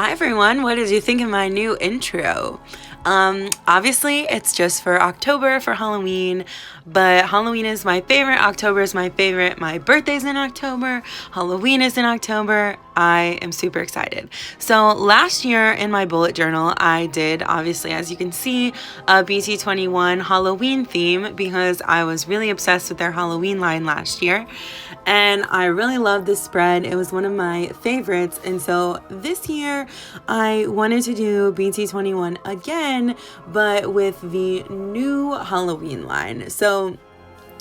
Hi everyone, what did you think of my new intro? Obviously it's just for October, for Halloween, but Halloween is my favorite, October is my favorite, my birthday's in October, Halloween is in October. I am super excited. So last year in my bullet journal, I did, obviously, as you can see, a bt21 Halloween theme because I was really obsessed with their Halloween line last year. And I really loved this spread. It was one of my favorites. And so this year I wanted to do bt21 again, but with the new Halloween line. So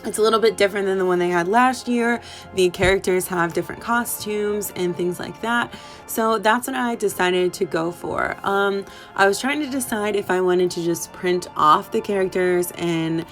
it's a little bit different than the one they had last year. The characters have different costumes and things like that. So that's what I decided to go for. I was trying to decide if I wanted to just print off the characters and,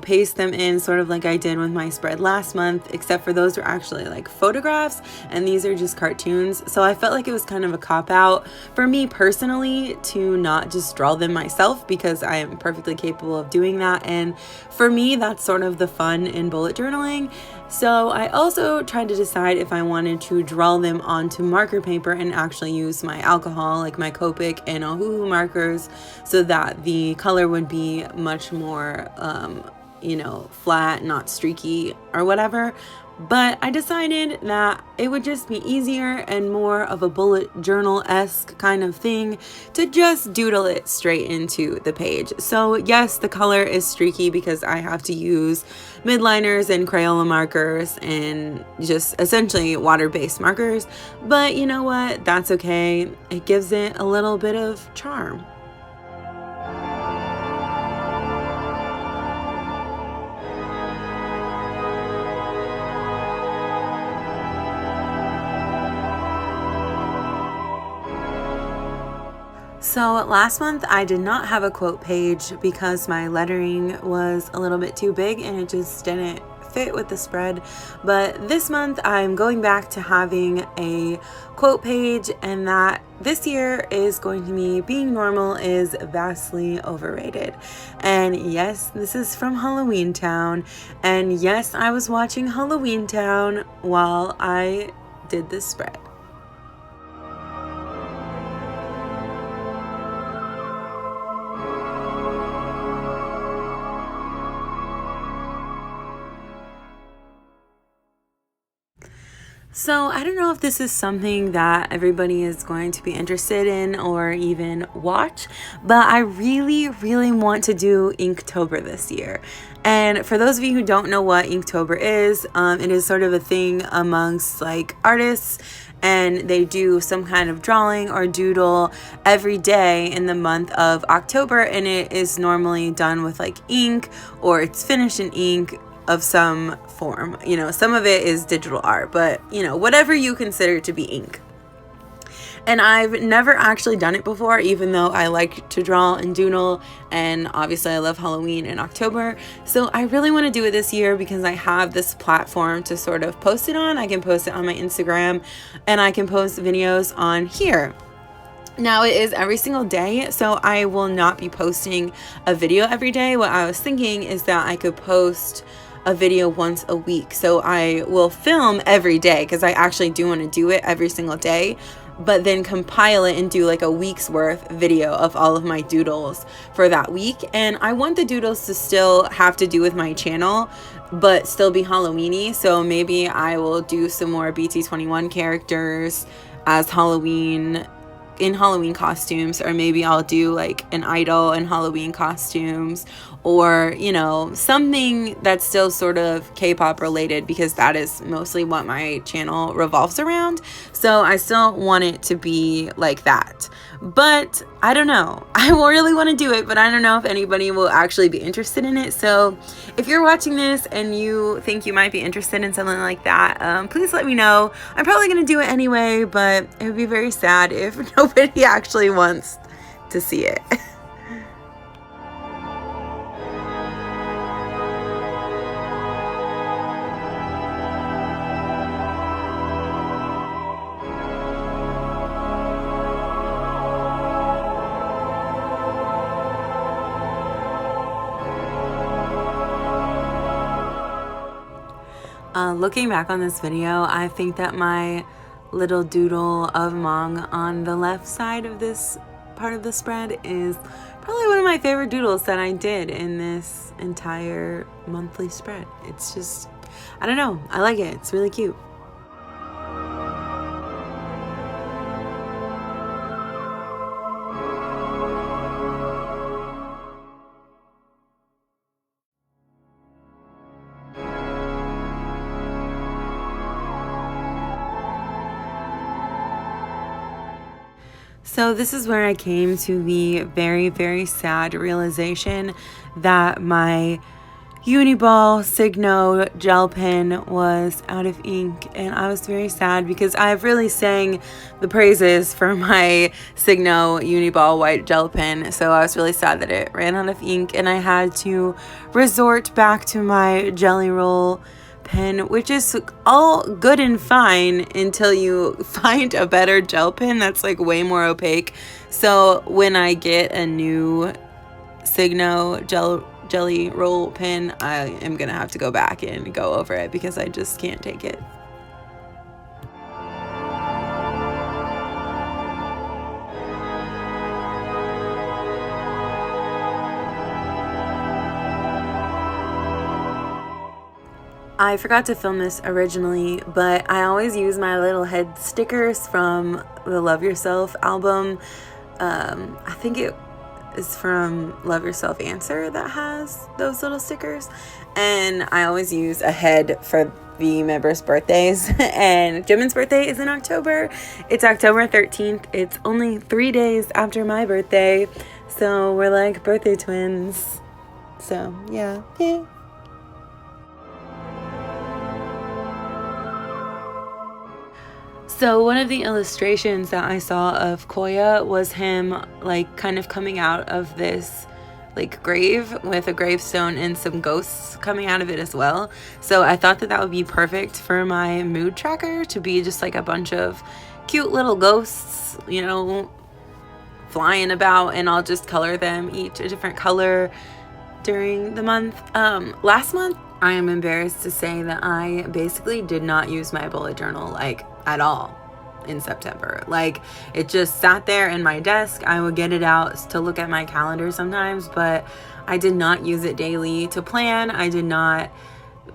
paste them in sort of like I did with my spread last month, except for those were actually like photographs and these are just cartoons. So I felt like it was kind of a cop-out for me personally to not just draw them myself because I am perfectly capable of doing that. And for me, that's sort of the fun in bullet journaling. So I also tried to decide if I wanted to draw them onto marker paper and actually use my alcohol, like my Copic and Ohuhu markers, so that the color would be much more, flat, not streaky or whatever. But I decided that it would just be easier and more of a bullet journal-esque kind of thing to just doodle it straight into the page. So yes, the color is streaky because I have to use midliners and Crayola markers and just essentially water-based markers. But you know what? That's okay. It gives it a little bit of charm. So last month I did not have a quote page because my lettering was a little bit too big and it just didn't fit with the spread. But this month I'm going back to having a quote page, and that this year is going to be being normal is vastly overrated. And yes, this is from Halloween Town. And yes, I was watching Halloween Town while I did this spread. So I don't know if this is something that everybody is going to be interested in or even watch, but I really, really want to do Inktober this year. And for those of you who don't know what Inktober is, it is sort of a thing amongst like artists, and they do some kind of drawing or doodle every day in the month of October, and it is normally done with like ink, or it's finished in ink of some form. Some of it is digital art, but whatever you consider to be ink. And I've never actually done it before, even though I like to draw and doodle, and obviously I love Halloween in October. So I really want to do it this year because I have this platform to sort of post it on. I can post it on my Instagram, and I can post videos on here. Now it is every single day, so I will not be posting a video every day. What I was thinking is that I could post a video once a week. So I will film every day because I actually do want to do it every single day, but then compile it and do like a week's worth video of all of my doodles for that week. And I want the doodles to still have to do with my channel, but still be Halloweeny. So maybe I will do some more bt21 characters as in Halloween costumes, or maybe I'll do like an idol in Halloween costumes, or something that's still sort of K-pop related, because that is mostly what my channel revolves around. So I still want it to be like that, but I don't know. I really want to do it, but I don't know if anybody will actually be interested in it. So if you're watching this and you think you might be interested in something like that, please let me know. I'm probably going to do it anyway, but it would be very sad if nobody actually wants to see it. Looking back on this video, I think that my little doodle of Mong on the left side of this part of the spread is probably one of my favorite doodles that I did in this entire monthly spread. It's just, I don't know, I like it. It's really cute. So this is where I came to the very, very sad realization that my Uniball Signo gel pen was out of ink, and I was very sad because I've really sang the praises for my Signo Uniball white gel pen, so I was really sad that it ran out of ink and I had to resort back to my Jelly Roll pen, which is all good and fine until you find a better gel pen that's like way more opaque. So when I get a new Signo Jelly Roll pen, I am gonna have to go back and go over it because I just can't take it. I forgot to film this originally, but I always use my little head stickers from the Love Yourself album. I think it is from Love Yourself Answer that has those little stickers. And I always use a head for the members' birthdays. And Jimin's birthday is in October. It's October 13th. It's only 3 days after my birthday. So we're like birthday twins. So yeah. So one of the illustrations that I saw of Koya was him like kind of coming out of this like grave with a gravestone and some ghosts coming out of it as well. So I thought that that would be perfect for my mood tracker, to be just like a bunch of cute little ghosts, you know, flying about, and I'll just color them each a different color during the month. Last month, I am embarrassed to say that I basically did not use my bullet journal like at all in September. Like, it just sat there in my desk. I would get it out to look at my calendar sometimes, but I did not use it daily to plan. I did not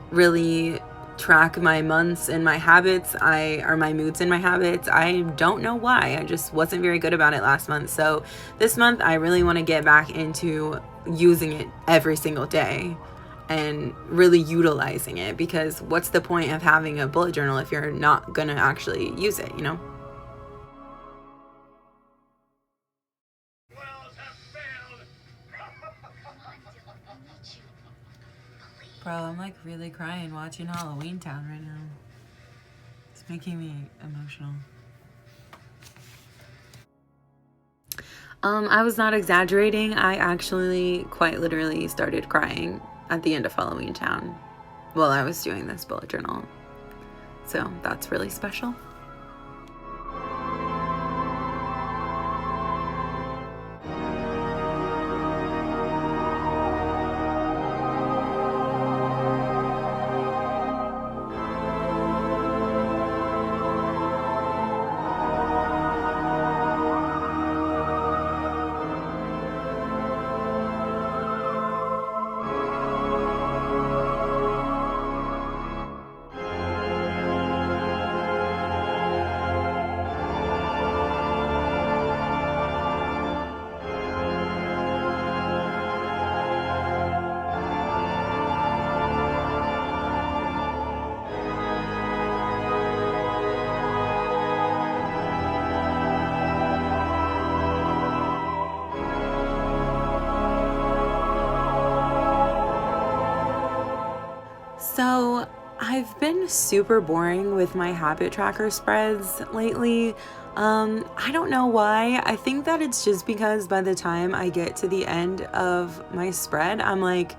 really track my months and my habits, or my moods and my habits. I don't know why. I just wasn't very good about it last month. So this month I really want to get back into using it every single day and really utilizing it, because what's the point of having a bullet journal if you're not gonna actually use it, you know? Bro, I'm like really crying watching Halloween Town right now. It's making me emotional. I was not exaggerating. I actually quite literally started crying at the end of Halloween Town while I was doing this bullet journal. So that's really special. So I've been super boring with my habit tracker spreads lately. I don't know why. I think that it's just because by the time I get to the end of my spread, I'm like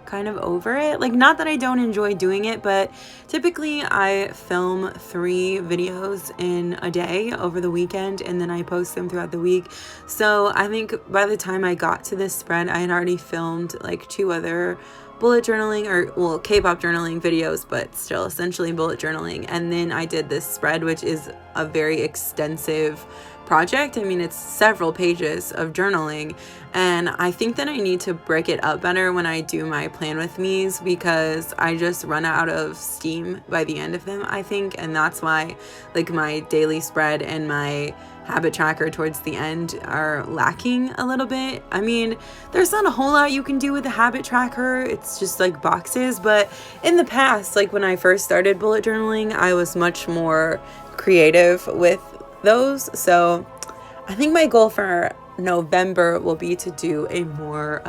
kind of over it. Like, not that I don't enjoy doing it, but typically I film 3 videos in a day over the weekend and then I post them throughout the week. So I think by the time I got to this spread, I had already filmed like 2 other bullet journaling, or well, K-pop journaling videos, but still essentially bullet journaling. And then I did this spread, which is a very extensive project. I mean, it's several pages of journaling, and I think that I need to break it up better when I do my plan with me's, because I just run out of steam by the end of them, I think. And that's why like my daily spread and my habit tracker towards the end are lacking a little bit. I mean, there's not a whole lot you can do with a habit tracker. It's just like boxes. But in the past, like when I first started bullet journaling, I was much more creative with those. So I think my goal for November will be to do a more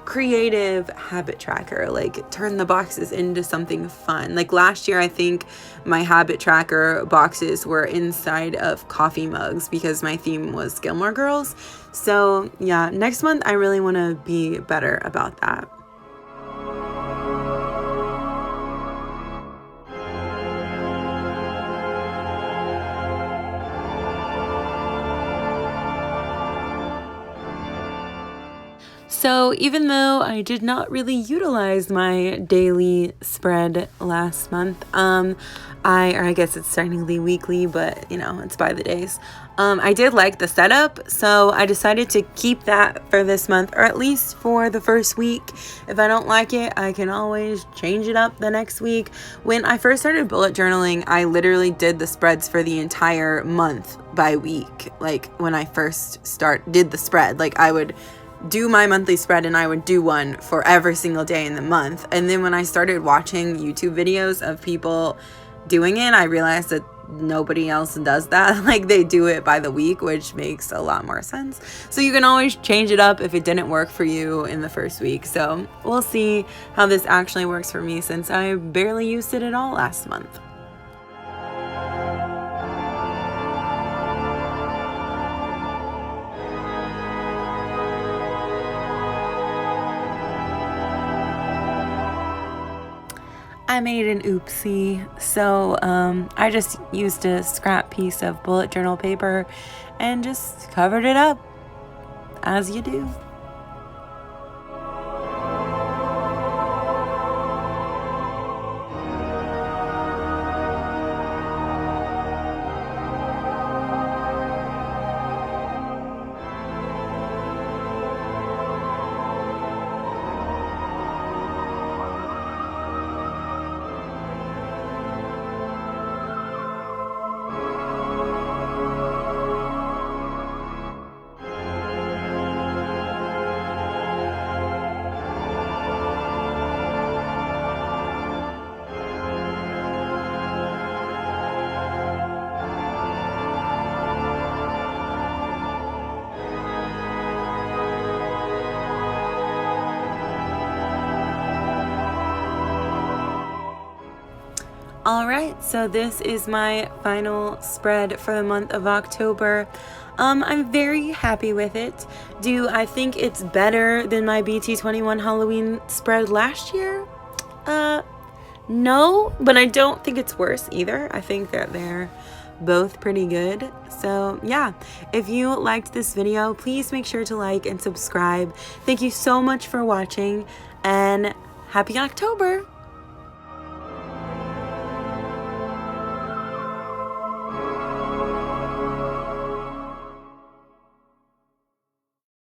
creative habit tracker, like turn the boxes into something fun. Like last year, I think my habit tracker boxes were inside of coffee mugs because my theme was Gilmore Girls. So yeah, next month I really want to be better about that. So even though I did not really utilize my daily spread last month, I guess it's technically weekly, but you know, it's by the days. I did like the setup, so I decided to keep that for this month, or at least for the first week. If I don't like it, I can always change it up the next week. When I first started bullet journaling, I literally did the spreads for the entire month by week. Like when I first did the spread, like I would do my monthly spread and I would do one for every single day in the month. And then when I started watching YouTube videos of people doing it, I realized that nobody else does that. Like they do it by the week, which makes a lot more sense. So you can always change it up if it didn't work for you in the first week. So we'll see how this actually works for me, since I barely used it at all last month. I made an oopsie. So I just used a scrap piece of bullet journal paper and just covered it up, as you do. All right, so this is my final spread for the month of October. I'm very happy with it. Do I think it's better than my bt21 Halloween spread last year? No, but I don't think it's worse either. I think that they're both pretty good. So yeah, if you liked this video, please make sure to like and subscribe. Thank you so much for watching, and happy October!